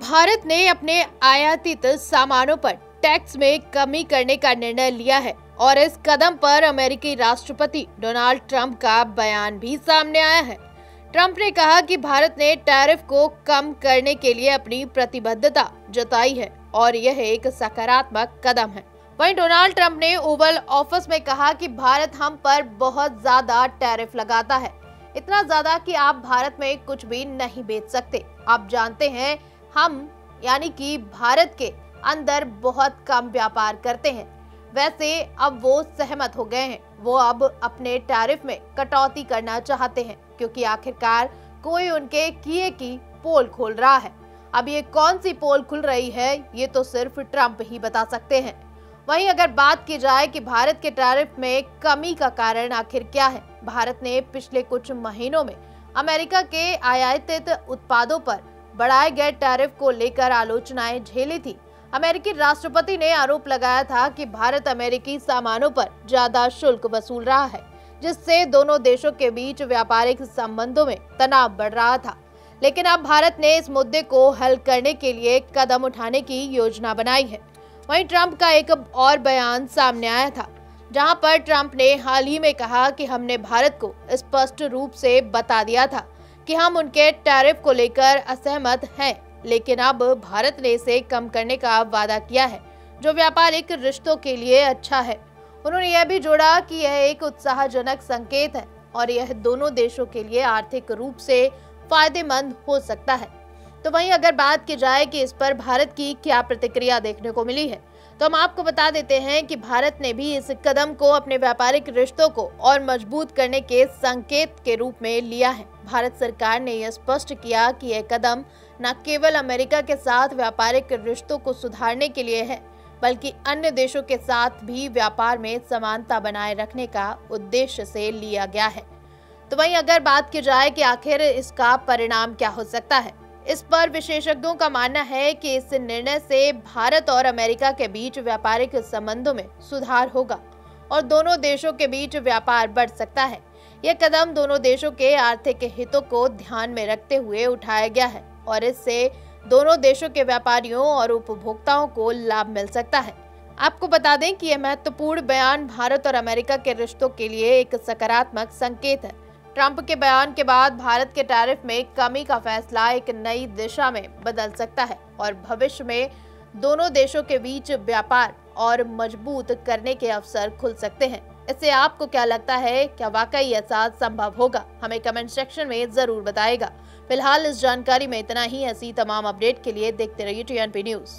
भारत ने अपने आयातित सामानों पर टैक्स में कमी करने का निर्णय लिया है और इस कदम पर अमेरिकी राष्ट्रपति डोनाल्ड ट्रंप का बयान भी सामने आया है। ट्रंप ने कहा कि भारत ने टैरिफ को कम करने के लिए अपनी प्रतिबद्धता जताई है और यह एक सकारात्मक कदम है। वहीं डोनाल्ड ट्रंप ने ओवल ऑफिस में कहा कि भारत हम पर बहुत ज्यादा टैरिफ लगाता है, इतना ज्यादा कि आप भारत में कुछ भी नहीं बेच सकते। आप जानते हैं हम यानी कि भारत के अंदर बहुत कम व्यापार करते हैं। वैसे अब वो सहमत हो गए हैं, वो अब अपने टैरिफ में कटौती करना चाहते हैं क्योंकि आखिरकार कोई उनके किए की पोल खोल रहा है। अब ये कौन सी पोल खुल रही है ये तो सिर्फ ट्रंप ही बता सकते हैं। वहीं अगर बात की जाए कि भारत के टैरिफ में कमी का कारण आखिर क्या है, भारत ने पिछले कुछ महीनों में अमेरिका के आयातित उत्पादों पर बढ़ाए गए टैरिफ को लेकर आलोचनाएं झेली थी। अमेरिकी राष्ट्रपति ने आरोप लगाया था कि भारत अमेरिकी सामानों पर ज्यादा शुल्क वसूल रहा है, जिससे दोनों देशों के बीच व्यापारिक संबंधों में तनाव बढ़ रहा था। लेकिन अब भारत ने इस मुद्दे को हल करने के लिए कदम उठाने की योजना बनाई है। वहीं ट्रंप का एक और बयान सामने आया था, जहां पर ट्रंप ने हाल ही में कहा कि हमने भारत को स्पष्ट रूप से बता दिया था कि हम उनके टैरिफ को लेकर असहमत हैं, लेकिन अब भारत ने इसे कम करने का वादा किया है, जो व्यापारिक रिश्तों के लिए अच्छा है। उन्होंने यह भी जोड़ा कि यह एक उत्साहजनक संकेत है और यह दोनों देशों के लिए आर्थिक रूप से फायदेमंद हो सकता है। तो वहीं अगर बात की जाए कि इस पर भारत की क्या प्रतिक्रिया देखने को मिली है, तो हम आपको बता देते हैं कि भारत ने भी इस कदम को अपने व्यापारिक रिश्तों को और मजबूत करने के संकेत के रूप में लिया है। भारत सरकार ने यह स्पष्ट किया कि यह कदम न केवल अमेरिका के साथ व्यापारिक रिश्तों को सुधारने के लिए है, बल्कि अन्य देशों के साथ भी व्यापार में समानता बनाए रखने का उद्देश्य से लिया गया है। तो वहीं अगर बात की जाए कि आखिर इसका परिणाम क्या हो सकता है, इस पर विशेषज्ञों का मानना है कि इस निर्णय से भारत और अमेरिका के बीच व्यापारिक संबंधों में सुधार होगा और दोनों देशों के बीच व्यापार बढ़ सकता है। यह कदम दोनों देशों के आर्थिक हितों को ध्यान में रखते हुए उठाया गया है और इससे दोनों देशों के व्यापारियों और उपभोक्ताओं को लाभ मिल सकता है। आपको बता दें कि यह महत्वपूर्ण बयान भारत और अमेरिका के रिश्तों के लिए एक सकारात्मक संकेत है। ट्रंप के बयान के बाद भारत के टैरिफ में कमी का फैसला एक नई दिशा में बदल सकता है और भविष्य में दोनों देशों के बीच व्यापार और मजबूत करने के अवसर खुल सकते हैं। इससे आपको क्या लगता है, क्या वाकई ऐसा संभव होगा? हमें कमेंट सेक्शन में जरूर बताएगा। फिलहाल इस जानकारी में इतना ही। ऐसी तमाम अपडेट के लिए देखते रहिए TNP न्यूज़।